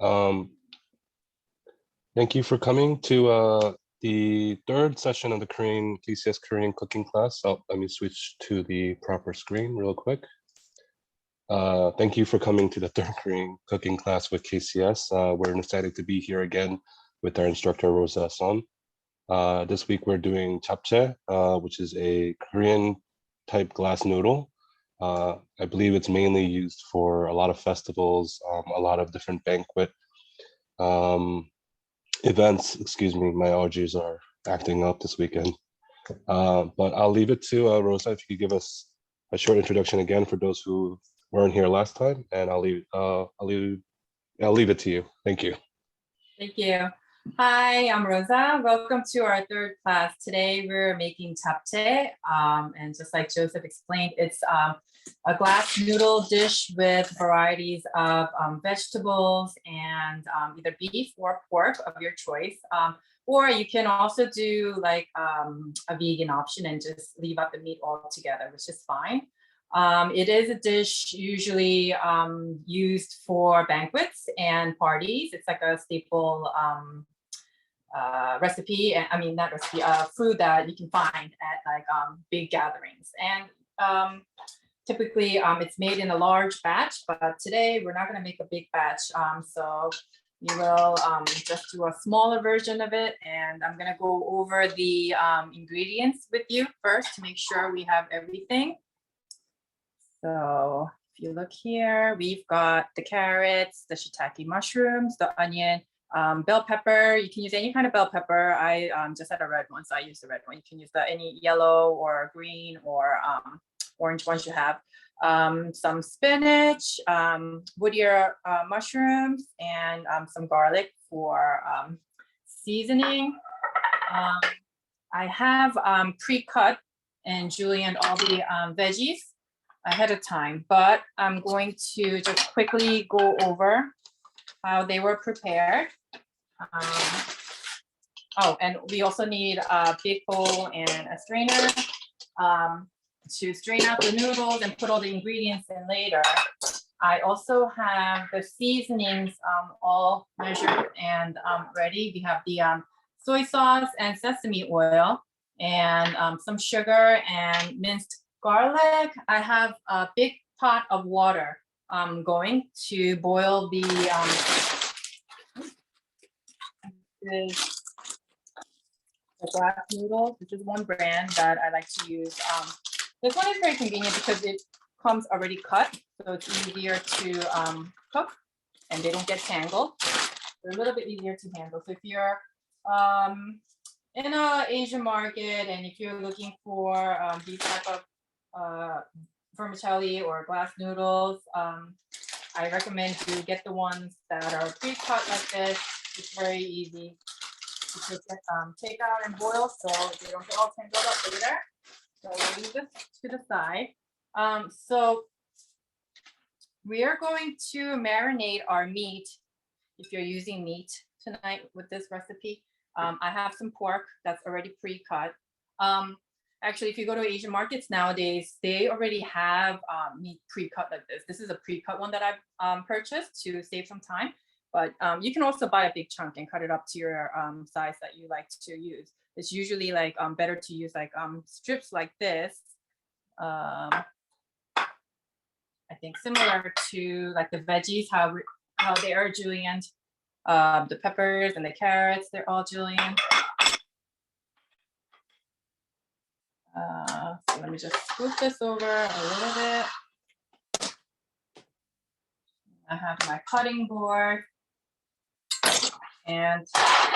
Um, Thank you for coming to the third session of the KCS Korean cooking class. Oh, let me switch to the proper screen real quick. Thank you for coming to the third Korean cooking class with KCS. We're excited to be here again with our instructor, Rosa Son. This week we're doing japchae, which is a Korean type glass noodle. I believe it's mainly used for a lot of festivals, a lot of different banquet events. Excuse me, my allergies are acting up this weekend. But I'll leave it to Rosa, if you could give us a short introduction again for those who weren't here last time, and I'll leave it to you. Thank you. Thank you. Hi, I'm Rosa. Welcome to our third class. Today we're making japchae, and just like Joseph explained, it's a glass noodle dish with varieties of vegetables and either beef or pork of your choice. Or you can also do like a vegan option and just leave out the meat altogether, which is fine. It is a dish usually used for banquets and parties. It's like a staple recipe, and I mean not recipe, food that you can find at like big gatherings. And typically it's made in a large batch, but today we're not going to make a big batch. So we will just do a smaller version of it, and I'm going to go over the ingredients with you first to make sure we have everything. So if you look here, we've got the carrots, the shiitake mushrooms, the onion, bell pepper. You can use any kind of bell pepper. I just had a red one, so I used the red one. You can use any yellow or green or orange ones you have. Some spinach, woodier mushrooms, and some garlic for seasoning. I have pre-cut and julienned all the veggies ahead of time, but I'm going to just quickly go over how they were prepared. Oh, and we also need a big bowl and a strainer to strain out the noodles and put all the ingredients in later. I also have the seasonings all measured and ready. We have the soy sauce and sesame oil and some sugar and minced garlic. I have a big pot of water going to boil the glass noodles, which is one brand that I like to use. This one is very convenient because it comes already cut, so it's easier to cook and they don't get tangled. They're a little bit easier to handle. So if you're in an Asian market and if you're looking for these type of vermicelli or glass noodles, I recommend you get the ones that are pre-cut like this. It's very easy to take out and boil so they don't get all tangled up later. So we'll leave this to the side. So we are going to marinate our meat if you're using meat tonight with this recipe. I have some pork that's already pre-cut. Actually, if you go to Asian markets nowadays, they already have meat pre-cut like this. This is a pre-cut one that I've purchased to save some time. But you can also buy a big chunk and cut it up to your size that you like to use. It's usually like better to use like strips like this. I think similar to like the veggies, how they are julienned. The peppers and the carrots, they're all julienned. So let me just scoop this over a little bit. I have my cutting board. And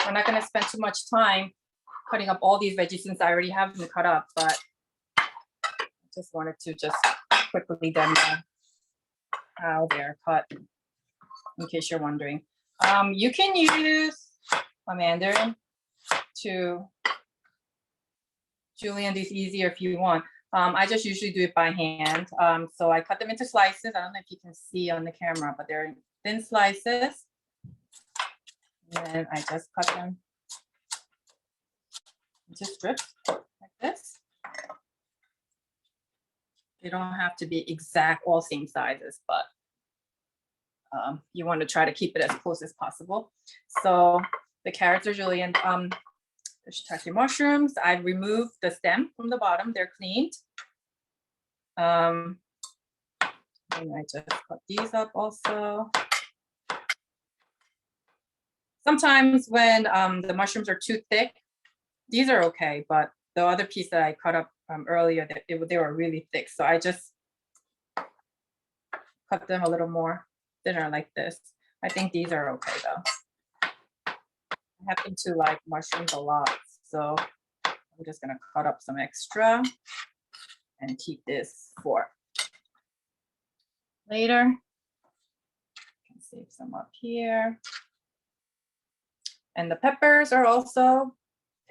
we're not going to spend too much time cutting up all these veggies since I already have them cut up, but I just wanted to just quickly demo how they're cut in case you're wondering. You can use a mandarin to julienne these easier if you want. I just usually do it by hand. So I cut them into slices. I don't know if you can see on the camera, but they're in thin slices. And then I just cut them into strips like this. They don't have to be exact, all same sizes, but you want to try to keep it as close as possible. So the carrots are julienne. The shiitake mushrooms, I've removed the stem from the bottom. They're cleaned. And I just cut these up also. Sometimes when the mushrooms are too thick, these are okay, but the other piece that I cut up earlier, they were really thick. So I just cut them a little more thinner like this. I think these are okay though. I happen to like mushrooms a lot, so I'm just gonna cut up some extra and keep this for later. Can save some up here. And the peppers are also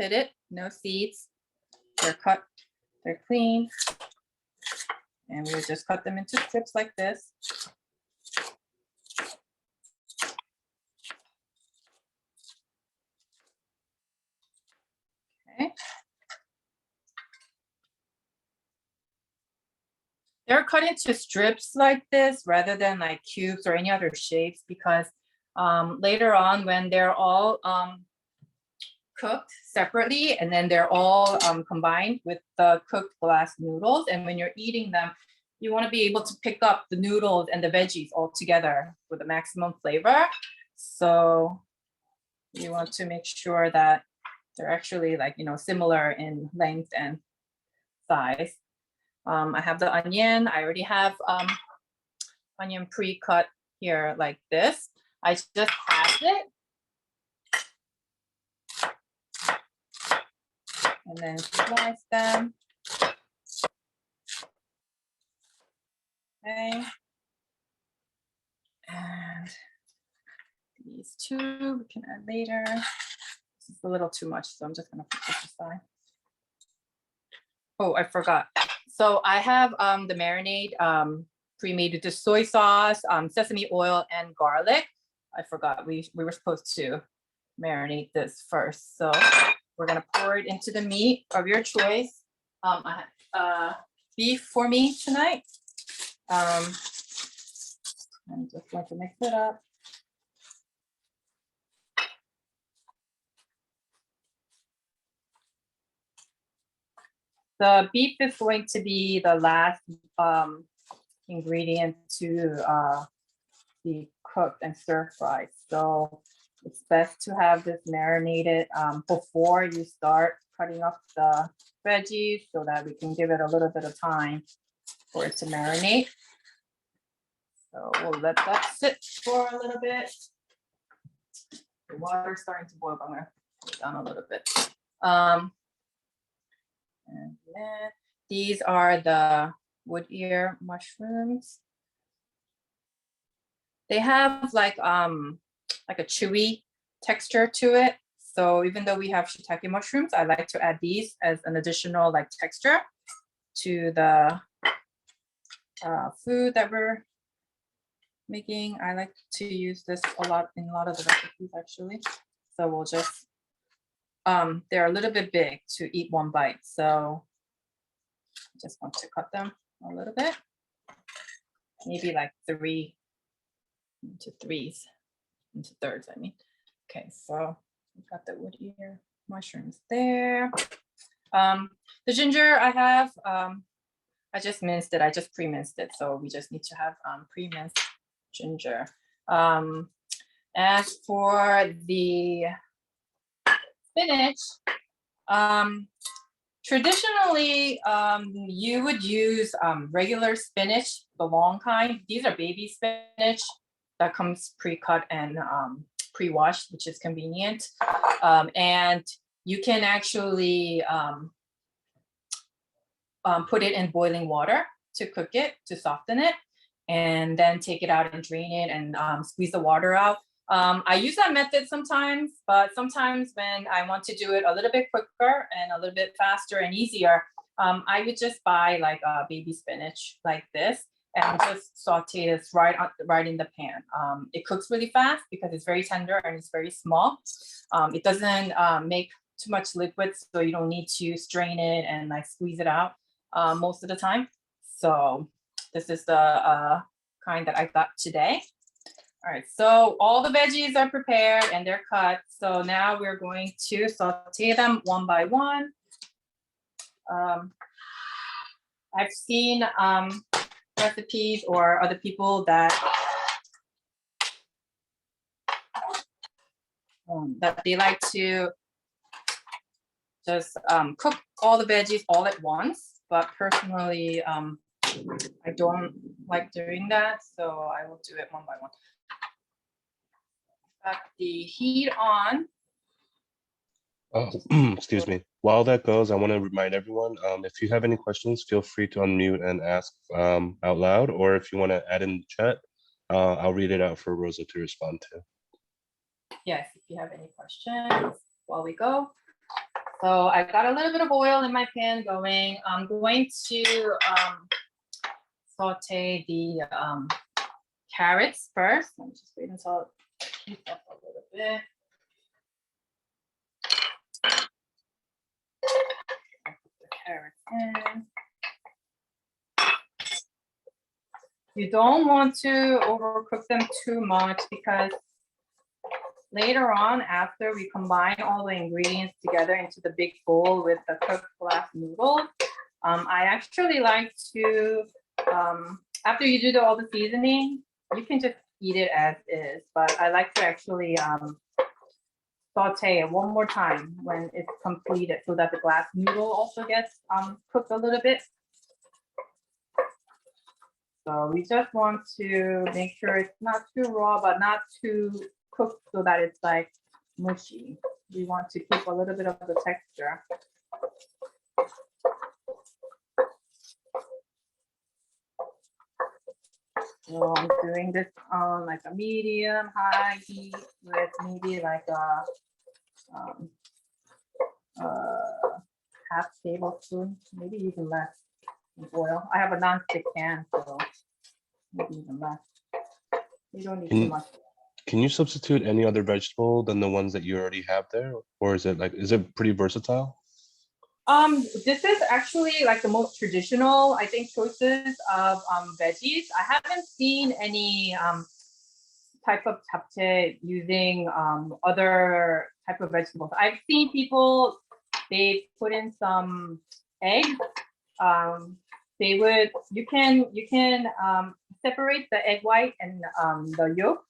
pitted, no seeds. They're cut, they're clean. And we'll just cut them into strips like this. Okay. They're cut into strips like this rather than like cubes or any other shapes because later on when they're all cooked separately and then they're all combined with the cooked glass noodles, and when you're eating them, you want to be able to pick up the noodles and the veggies all together for the maximum flavor. So you want to make sure that they're actually like, you know, similar in length and size. I have the onion. I already have onion pre-cut here like this. I just halved it. And then slice them. Okay. And these two we can add later. This is a little too much, so I'm just gonna put this aside. Oh, I forgot. So I have the marinade pre-made with the soy sauce, sesame oil, and garlic. I forgot we were supposed to marinate this first. So we're gonna pour it into the meat of your choice. I have beef for me tonight. I'm just going to mix it up. The beef is going to be the last ingredient to be cooked and stir fried. So it's best to have this marinated before you start cutting up the veggies so that we can give it a little bit of time for it to marinate. So we'll let that sit for a little bit. The water's starting to boil, but I'm gonna put it down a little bit. And then these are the wood ear mushrooms. They have like a chewy texture to it. So even though we have shiitake mushrooms, I like to add these as an additional like texture to the food that we're making. I like to use this a lot in a lot of the recipes actually. So we'll just they're a little bit big to eat one bite, so I just want to cut them a little bit, maybe like 3 into thirds, I mean. Okay, so we've got the wood ear mushrooms there. The ginger I have, I just minced it, I just pre-minced it, so we just need to have pre-minced ginger. As for the spinach, traditionally you would use regular spinach, the long kind. These are baby spinach that comes pre-cut and pre-washed, which is convenient. And you can actually put it in boiling water to cook it, to soften it, and then take it out and drain it and squeeze the water out. I use that method sometimes, but sometimes when I want to do it a little bit quicker and a little bit faster and easier, I would just buy like a baby spinach like this and just saute this right in the pan. It cooks really fast because it's very tender and it's very small. It doesn't make too much liquid, so you don't need to strain it and like squeeze it out most of the time. So this is the kind that I got today. All right, so all the veggies are prepared and they're cut. So now we're going to saute them one by one. I've seen recipes or other people that they like to just cook all the veggies all at once. But personally, I don't like doing that, so I will do it one by one. Got the heat on. Oh, excuse me. While that goes, I want to remind everyone, if you have any questions, feel free to unmute and ask out loud, or if you want to add in the chat, I'll read it out for Rosa to respond to. Yes, if you have any questions while we go. So I got a little bit of oil in my pan going. I'm going to saute the carrots first. Let me just wait until it heats up a little bit. Put the carrots in. You don't want to overcook them too much because later on, after we combine all the ingredients together into the big bowl with the cooked glass noodles, I actually like to, after you do all the seasoning, you can just eat it as is, but I like to actually saute it one more time when it's completed so that the glass noodle also gets cooked a little bit. So we just want to make sure it's not too raw, but not too cooked so that it's like mushy. We want to keep a little bit of the texture. So I'm doing this on like a medium high heat with maybe like a half tablespoon, maybe even less of oil. I have a non-stick pan, so maybe even less. You don't need too much. Can you substitute any other vegetable than the ones that you already have there? Or is it pretty versatile? This is actually like the most traditional, I think, choices of veggies. I haven't seen any type of japchae using other type of vegetables. I've seen people, they put in some egg. You can separate the egg white and the yolk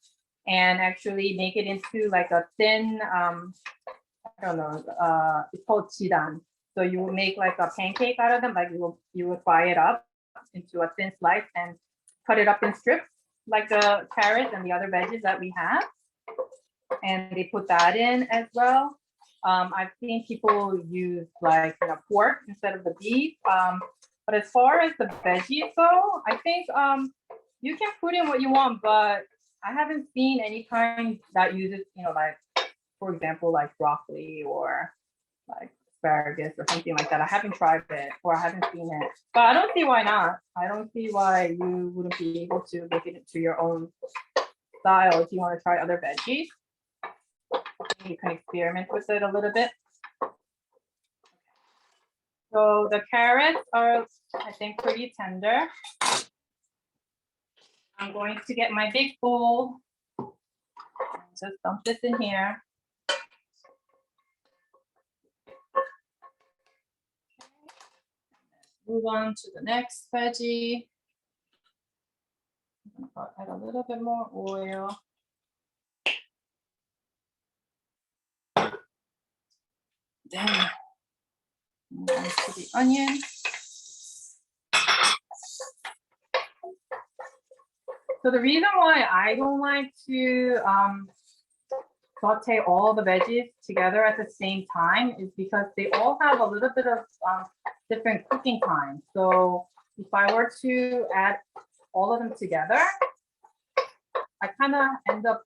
and actually make it into like a thin, I don't know, it's called chidan. So you will make like a pancake out of them, like you will fry it up into a thin slice and cut it up in strips, like the carrots and the other veggies that we have. And they put that in as well. I've seen people use like pork instead of the beef. But as far as the veggies go, I think you can put in what you want, but I haven't seen any kind that uses, like, for example, like broccoli or like asparagus or something like that. I haven't tried it or I haven't seen it, but I don't see why not. I don't see why you wouldn't be able to make it into your own style if you want to try other veggies. You can experiment with it a little bit. So the carrots are, I think, pretty tender. I'm going to get my big bowl. Just dump this in here. Move on to the next veggie. I'm going to add a little bit more oil. Then move on to the onion. So the reason why I don't like to saute all the veggies together at the same time is because they all have a little bit of different cooking time. So if I were to add all of them together, I kind of end up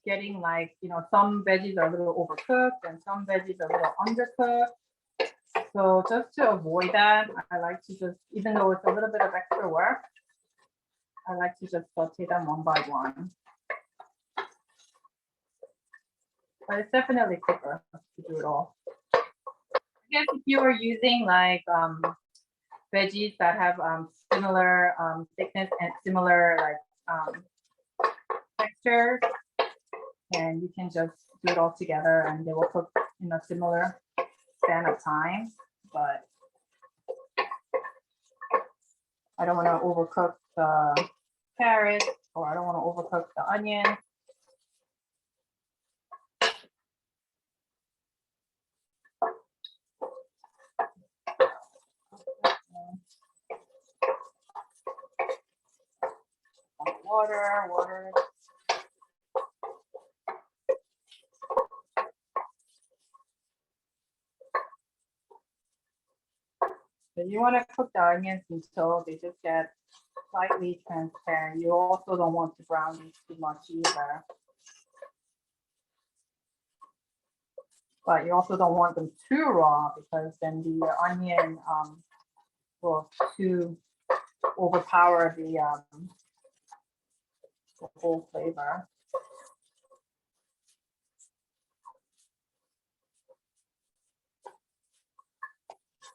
getting like, some veggies are a little overcooked and some veggies are a little undercooked. So just to avoid that, I like to just, even though it's a little bit of extra work, I like to just saute them one by one. But it's definitely quicker to do it all. I guess if you are using like veggies that have similar thickness and similar like mixtures, and you can just do it all together and they will cook in a similar span of time. But I don't want to overcook the carrots, or I don't want to overcook the onion. Water. So you want to cook the onions until they just get slightly transparent. You also don't want to brown these too much either. But you also don't want them too raw, because then the onion will too overpower the whole flavor.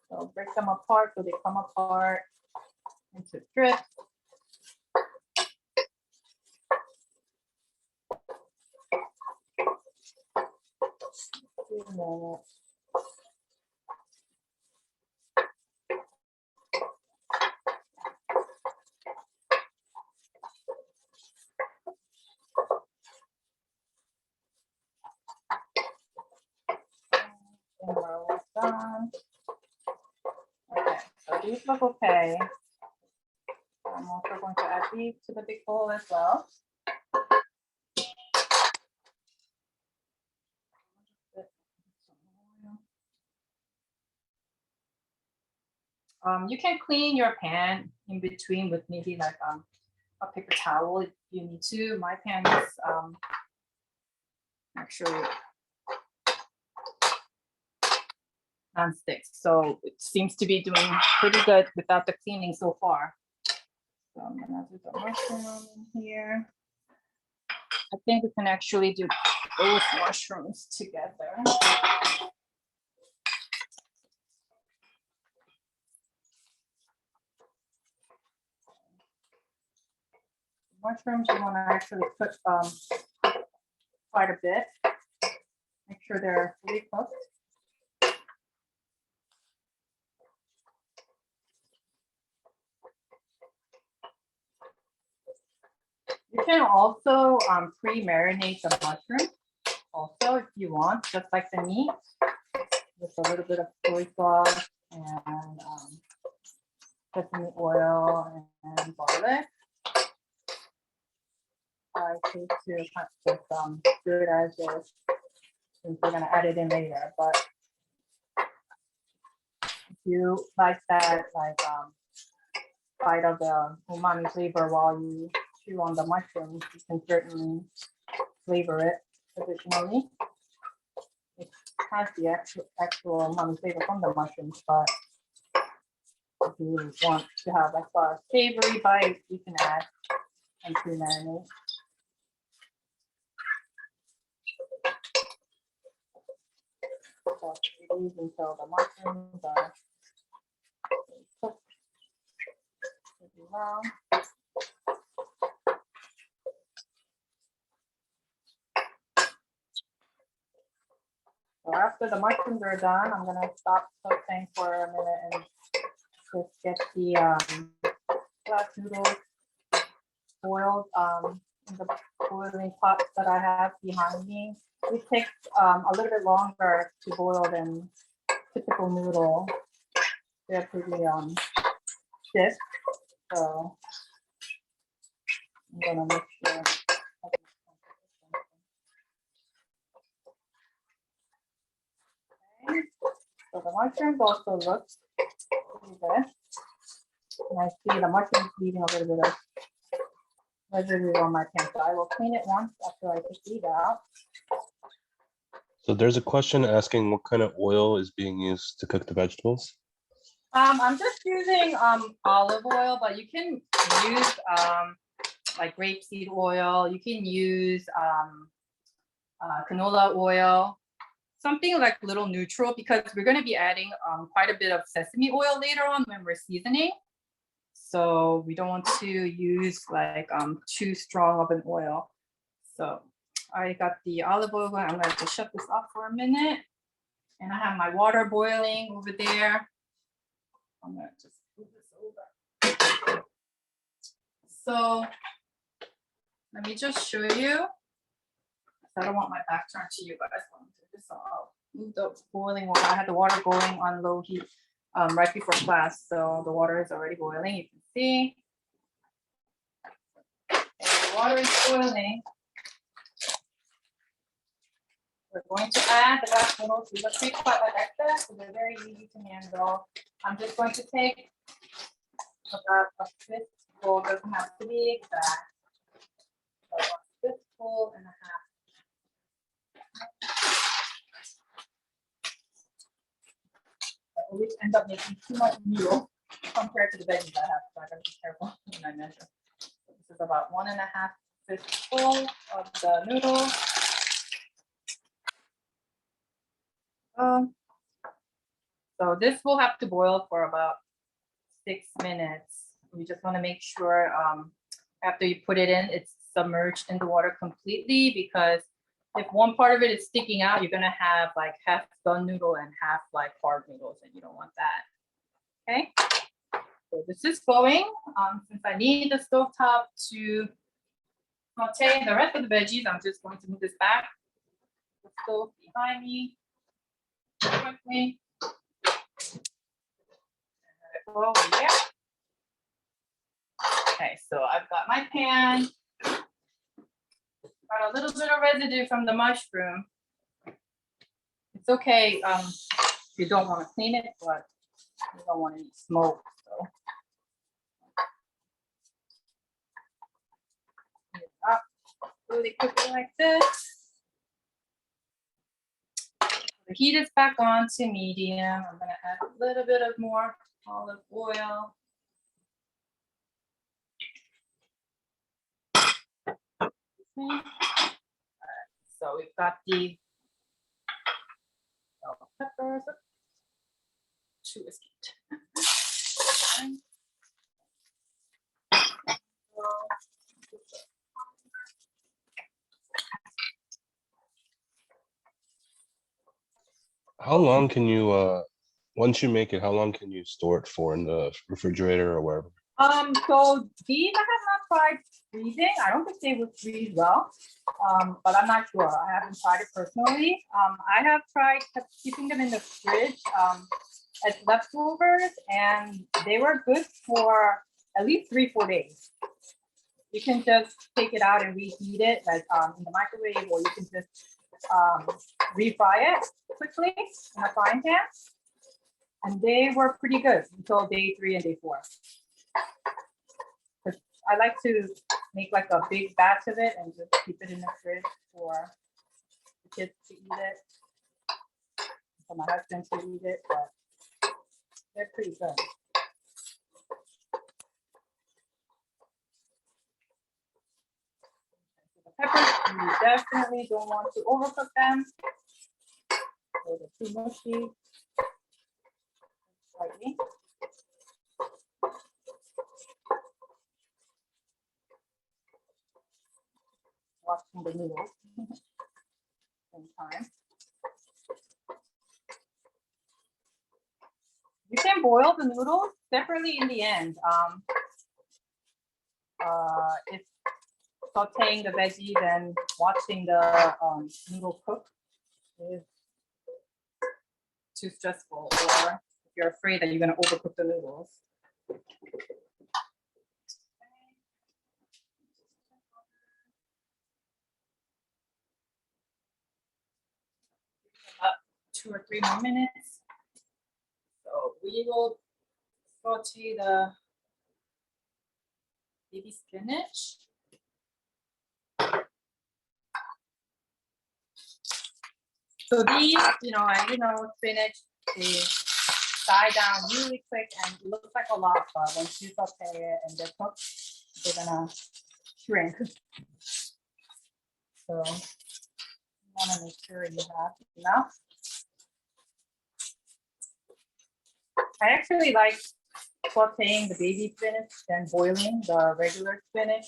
So break them apart so they come apart into strips. And we're almost done. Okay, so these look okay. I'm also going to add these to the big bowl as well. You can clean your pan in between with maybe like a paper towel if you need to. My pan is actually non-stick, so it seems to be doing pretty good without the cleaning so far. So I'm gonna do the mushroom in here. I think we can actually do both mushrooms together. Mushrooms, you want to actually cook quite a bit. Make sure they're fully cooked. You can also pre-marinate the mushroom also if you want, just like the meat, with a little bit of soy sauce and sesame oil and garlic. I think to just do it as is, since we're gonna add it in later. But if you like that, like bite of the umami flavor while you chew on the mushrooms, you can certainly flavor it additionally. It has the actual umami flavor from the mushrooms, but if you want to have like a savory bite, you can add and pre-marinate. So leave until the mushrooms are cooked pretty well. So after the mushrooms are done, I'm gonna stop sauteing for a minute and just get the glass noodles boiled in the boiling pot that I have behind me. It takes a little bit longer to boil than typical noodle. They're pretty stiff, so I'm gonna make sure. Okay. So the mushrooms also look pretty good. And I see the mushrooms leaving a little bit of residue on my pan, so I will clean it once after I take these out. So there's a question asking what kind of oil is being used to cook the vegetables. I'm just using olive oil, but you can use like rapeseed oil. You can use canola oil, something like a little neutral, because we're going to be adding quite a bit of sesame oil later on when we're seasoning. So we don't want to use like too strong of an oil. So I got the olive oil going. I'm going to shut this off for a minute. And I have my water boiling over there. I'm going to just move this over. So let me just show you. I don't want my back turned to you guys. So I'll move the boiling water. I had the water going on low heat right before class. So the water is already boiling. You can see. And the water is boiling. We're going to add the back noodles. These are pre-cut like I said, so they're very easy to handle. I'm just going to take about a fistful, doesn't have to be exact, but a fistful and a half. I always end up making too much noodle compared to the veggies I have, so I gotta be careful when I measure. So this is about 1.5 fistful of the noodles. So this will have to boil for about 6 minutes. You just want to make sure after you put it in, it's submerged in the water completely, because if one part of it is sticking out, you're gonna have like half done noodle and half like hard noodles, and you don't want that. Okay. So this is going. Since I need the stovetop to saute the rest of the veggies, I'm just going to move this back. The stove behind me. Quickly. Over here. Okay, so I've got my pan. Got a little bit of residue from the mushroom. It's okay if you don't want to clean it, but you don't want any smoke. So clean it up really quickly like this. The heat is back on to medium. I'm going to add a little bit of more olive oil. Right, so we've got the peppers. Two escaped. How long can you once you make it, how long can you store it for in the refrigerator or wherever? So these I have not tried freezing. I don't think they would freeze well, but I'm not sure. I haven't tried it personally. I have tried keeping them in the fridge as leftovers, and they were good for at least 3-4 days. You can just take it out and reheat it, like in the microwave, or you can just refry it quickly in a frying pan. And they were pretty good until day 3 and day 4. I like to make like a big batch of it and just keep it in the fridge for the kids to eat it, for my husband to eat it, but they're pretty good. The peppers, you definitely don't want to overcook them, so they're too mushy. Slightly. Watching the noodles same time. You can boil the noodles separately in the end. If sauteing the veggies and watching the noodle cook is too stressful, or if you're afraid that you're going to overcook the noodles. About 2 or 3 more minutes. So we will saute the baby spinach. So these, spinach, they die down really quick and it looks like a lot, but once you saute it and they're cooked, they're gonna shrink. So you wanna make sure you have enough. I actually like sauteing the baby spinach than boiling the regular spinach.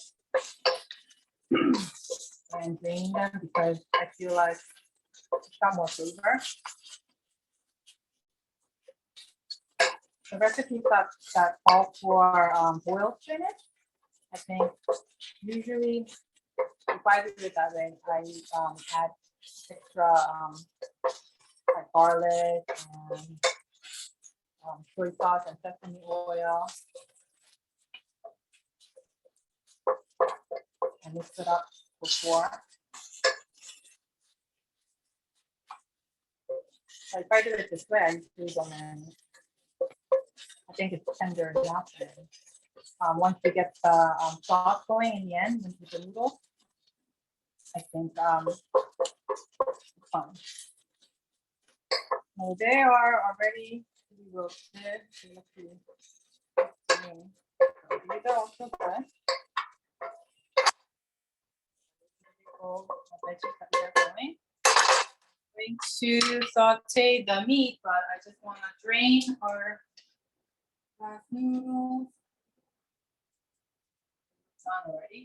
I and drain them because I feel like it's got more flavor. The recipes that call for boiled spinach, I think usually if I do it that way, I add extra like garlic and soy sauce and sesame oil and mix it up before. So if I do it this way, I usually don't marinate. I think it's tender enough. And once you get the sauce going in the end with the noodles, I think it's fine. Well, they are already pretty roasted. They look pretty green. So these are also good. Veggies that we are going. I'm going to saute the meat, but I just want to drain our noodles. It's on already.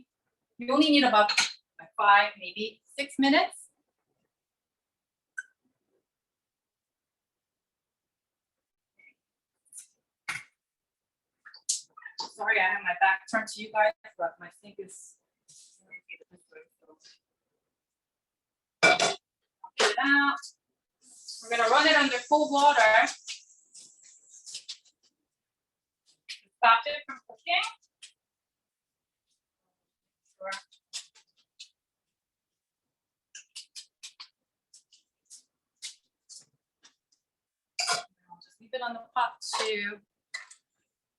You only need about like 5, maybe 6 minutes. Sorry, I have my back turned to you guys, but my sink is this way, so. Get it out. We're gonna run it under cold water. Stop it from cooking. Sure. I'll just leave it on the pot to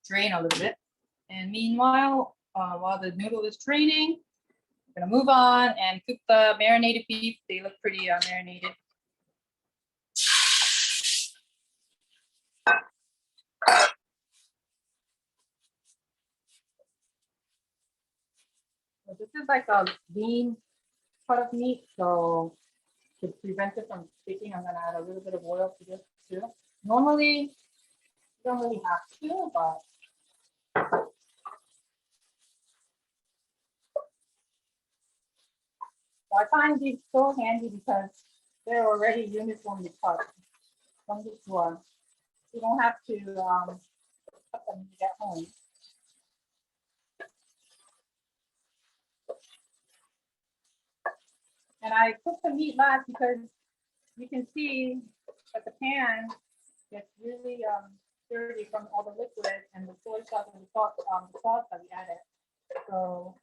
drain a little bit. And meanwhile, while the noodle is draining, I'm gonna move on and cook the marinated beef. They look pretty marinated. So this is like a lean cut of meat, so to prevent it from sticking, I'm gonna add a little bit of oil to this too. Normally, you don't really have to, but so I find these so handy because they're already uniformly cut from the store. You don't have to cut them at home. And I cook the meat last because you can see that the pan gets really dirty from all the liquid and the soy sauce and the sauce that we added. So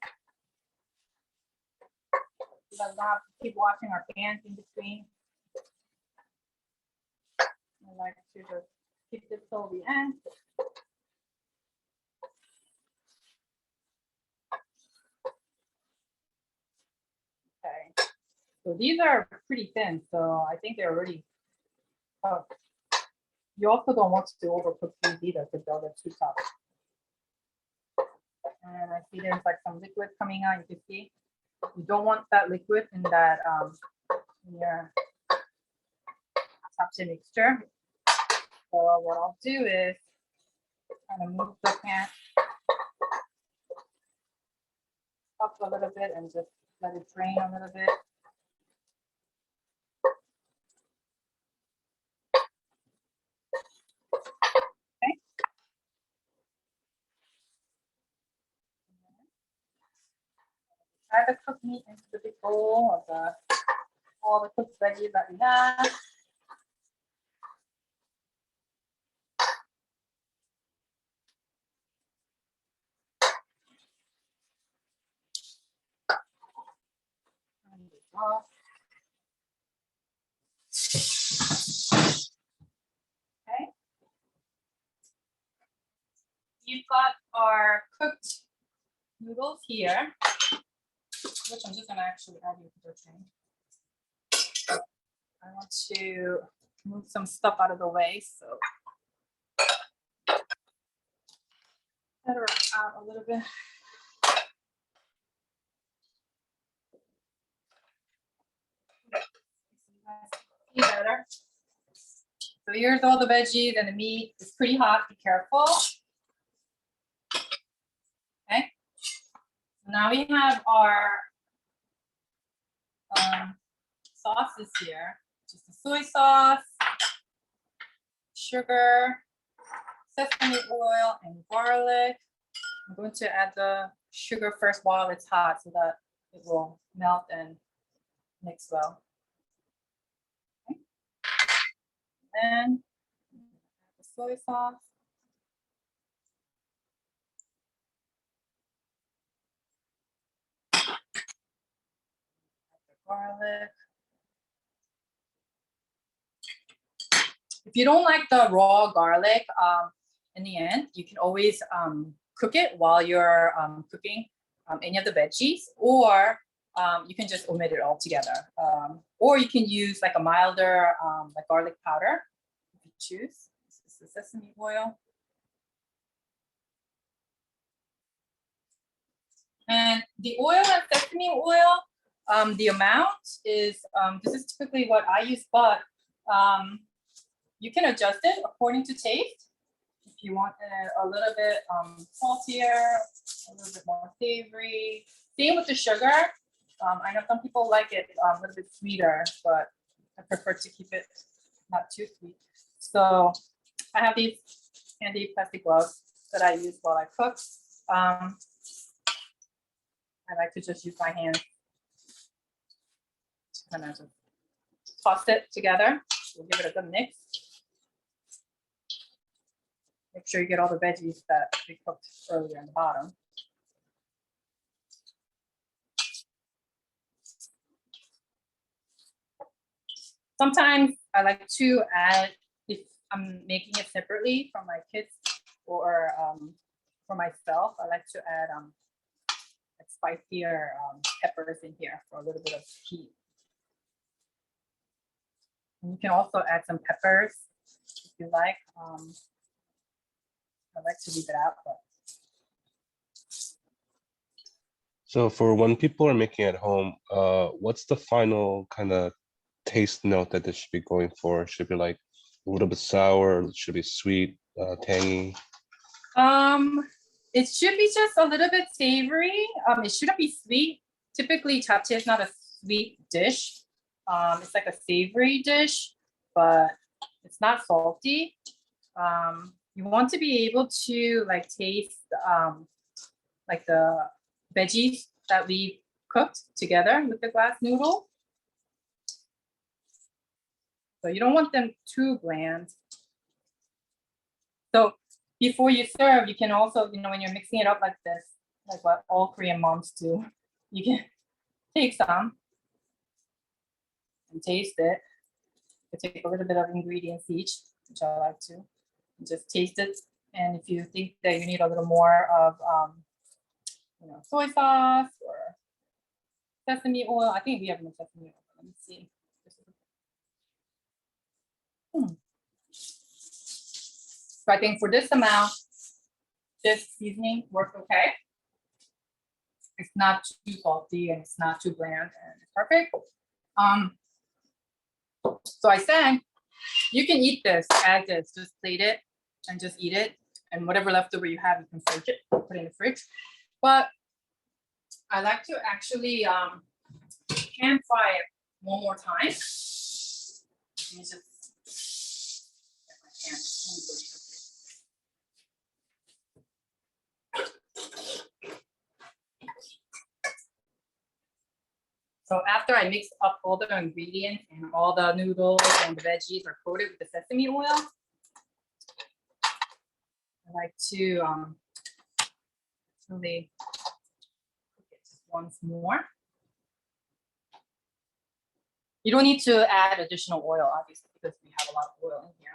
we don't have to keep washing our pans in between. I like to just keep this till the end. Okay, so these are pretty thin, so I think they're already cooked. You also don't want to overcook these either because they'll get too tough. And I see there's like some liquid coming out. You can see you don't want that liquid in that in your Japchae mixture. So what I'll do is kind of move the pan up a little bit and just let it drain a little bit. Okay. Add the cooked meat into the big bowl of all the cooked veggies that we have. Okay. You've got our cooked noodles here, which I'm just gonna actually add into the thing. I want to move some stuff out of the way, so set her out a little bit. See better. So here's all the veggies and the meat. It's pretty hot. Be careful. Okay. So now we have our some sauces here. Just the soy sauce, sugar, sesame oil, and garlic. I'm going to add the sugar first while it's hot so that it will melt and mix well. Okay. Then the soy sauce. The garlic. If you don't like the raw garlic, in the end, you can always cook it while you're cooking any of the veggies, or you can just omit it altogether. Or you can use like a milder like garlic powder if you choose. This is the sesame oil. And the oil and sesame oil, the amount is, this is typically what I use, but you can adjust it according to taste. If you want it a little bit saltier, a little bit more savory. Same with the sugar. I know some people like it a little bit sweeter, but I prefer to keep it not too sweet. So I have these handy plastic gloves that I use while I cook. I like to just use my hand to kind of just toss it together. We'll give it a good mix. Make sure you get all the veggies that we cooked earlier in the bottom. Sometimes I like to add, if I'm making it separately for my kids or for myself, I like to add spicier peppers in here for a little bit of heat. And you can also add some peppers if you like. I like to leave it out. But... So for when people are making at home, what's the final kind of taste note that they should be going for? Should it be like a little bit sour, should it be sweet, tangy? It should be just a little bit savory. It shouldn't be sweet. Typically, japchae is not a sweet dish. It's like a savory dish, but it's not salty. You want to be able to like taste like the veggies that we cooked together with the glass noodle. So you don't want them too bland. So before you serve, you can also, you know, when you're mixing it up like this, like what all Korean moms do, you can take some and taste it. You take a little bit of ingredients each, which I like to. Just taste it. And if you think that you need a little more of, you know, soy sauce or sesame oil, I think we have no sesame oil. Let me see. So I think for this amount, this seasoning works okay. It's not too salty and it's not too bland and it's perfect. So I said, you can eat this as is, just plate it and just eat it. And whatever leftover you have, you can fridge it, put it in the fridge. But I like to actually pan fry it one more time. Let me just get my pan. So after I mix up all the ingredients and all the noodles and the veggies are coated with the sesame oil, I like to really cook it just once more. You don't need to add additional oil, obviously, because we have a lot of oil in here.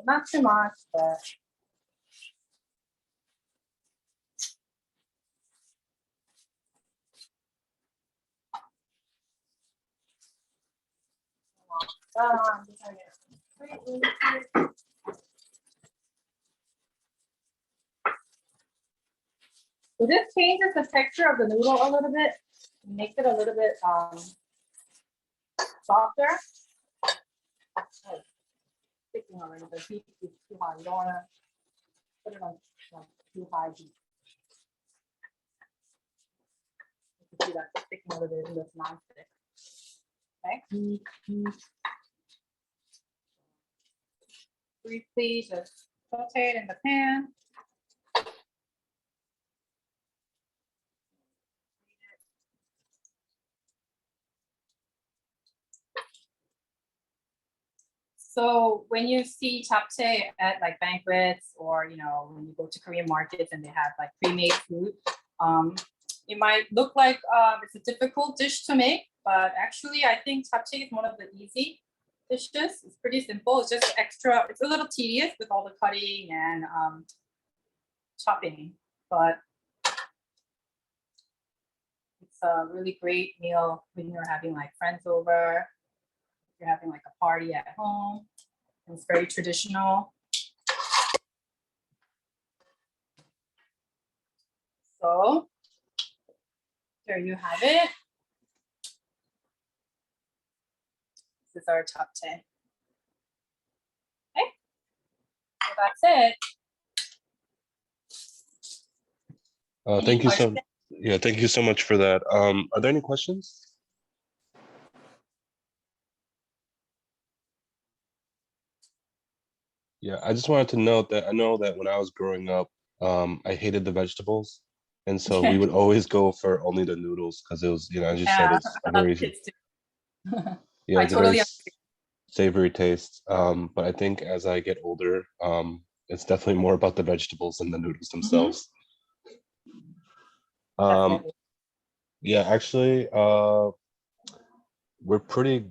Not too much, but So this changes the texture of the noodle a little bit, makes it a little bit softer. Oh, sticking a little bit. Heat is too high. You don't want to put it on too high heat. You can see that sticking a little bit in this nonstick. Okay. Briefly just saute it in the pan. So when you see japchae at like banquets, or when you go to Korean markets and they have like pre-made food, it might look like it's a difficult dish to make, but actually I think japchae is one of the easy dishes. It's pretty simple. It's just extra. It's a little tedious with all the cutting and chopping, but it's a really great meal when you're having like friends over. You're having like a party at home. It's very traditional. So there you have it. This is our japchae. Okay, so that's it. Thank you so. Yeah, thank you so much for that. Are there any questions? Yeah, I just wanted to note that I know that when I was growing up, I hated the vegetables, and so we would always go for only the noodles because it was, as you said, it's a very yeah, it's a very savory taste. But I think as I get older, it's definitely more about the vegetables than the noodles themselves. Yeah, actually, we're pretty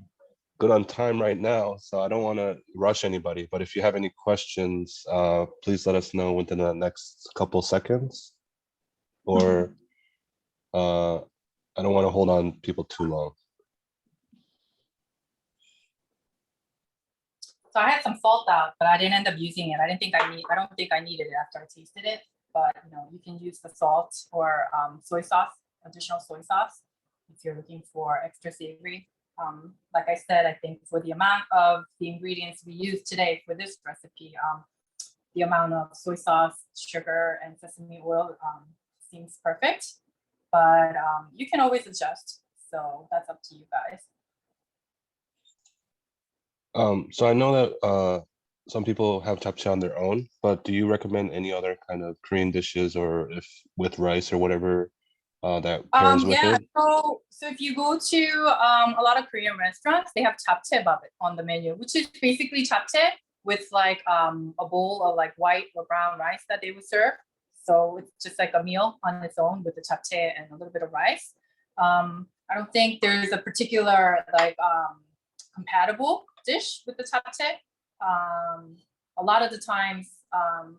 good on time right now, so I don't want to rush anybody, but if you have any questions, please let us know within the next couple seconds, or I don't want to hold on people too long. So I had some salt out, but I didn't end up using it. I don't think I needed it after I tasted it, but you can use the salt or soy sauce, additional soy sauce, if you're looking for extra savory. Like I said, I think for the amount of the ingredients we use today for this recipe, the amount of soy sauce, sugar, and sesame oil seems perfect, but you can always adjust. So that's up to you guys. So I know that some people have japchae on their own, but do you recommend any other kind of Korean dishes, or if with rice or whatever that pairs with it? So if you go to a lot of Korean restaurants, they have japchae on the menu, which is basically japchae with like a bowl of like white or brown rice that they would serve. So it's just like a meal on its own with the japchae and a little bit of rice. I don't think there's a particular like compatible dish with the japchae. A lot of the times,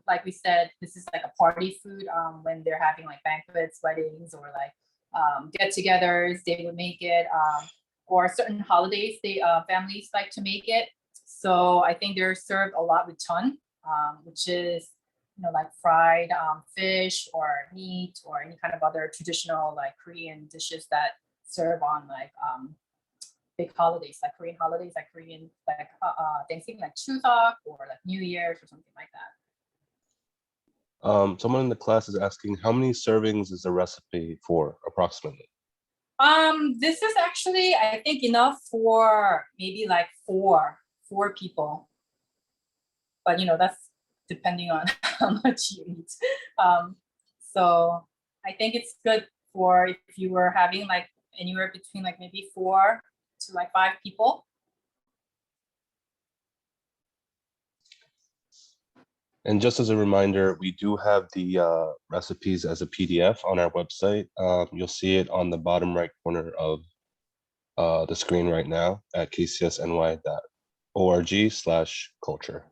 like we said, this is like a party food when they're having like banquets, weddings, or like get-togethers. They would make it, or certain holidays, families like to make it. So I think they're served a lot with chon, which is like fried fish or meat or any kind of other traditional like Korean dishes that serve on like big holidays, like Korean holidays, like Korean like Thanksgiving, like Chuseok, or like New Year's or something like that. Someone in the class is asking, how many servings is the recipe for approximately? This is actually, I think, enough for maybe like four people, but that's depending on how much you eat. So I think it's good for if you were having like anywhere between like maybe 4 to like 5 people. And just as a reminder, we do have the recipes as a PDF on our website. You'll see it on the bottom right corner of the screen right now at kcsny.org/culture.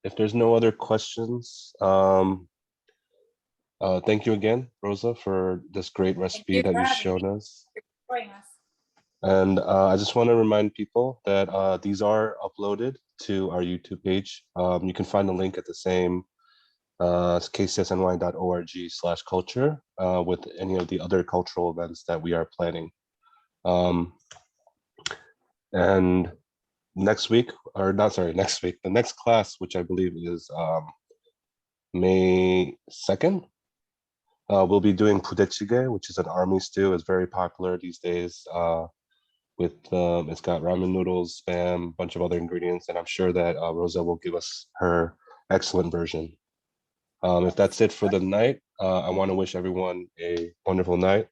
If there's no other questions, thank you again, Rosa, for this great recipe that you've shown us. And I just want to remind people that these are uploaded to our YouTube page. You can find the link at the same kcsny.org/culture with any of the other cultural events that we are planning. And next week, or not, sorry, next week, the next class, which I believe is May 2nd, we'll be doing pudechige, which is an army stew. It's very popular these days. It's got ramen noodles, spam, a bunch of other ingredients, and I'm sure that Rosa will give us her excellent version. If that's it for the night, I want to wish everyone a wonderful night.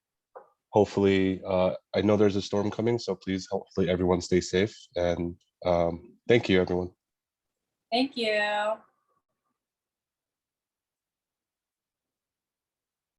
Hopefully, I know there's a storm coming, so please, hopefully everyone stay safe. And thank you, everyone. Thank you.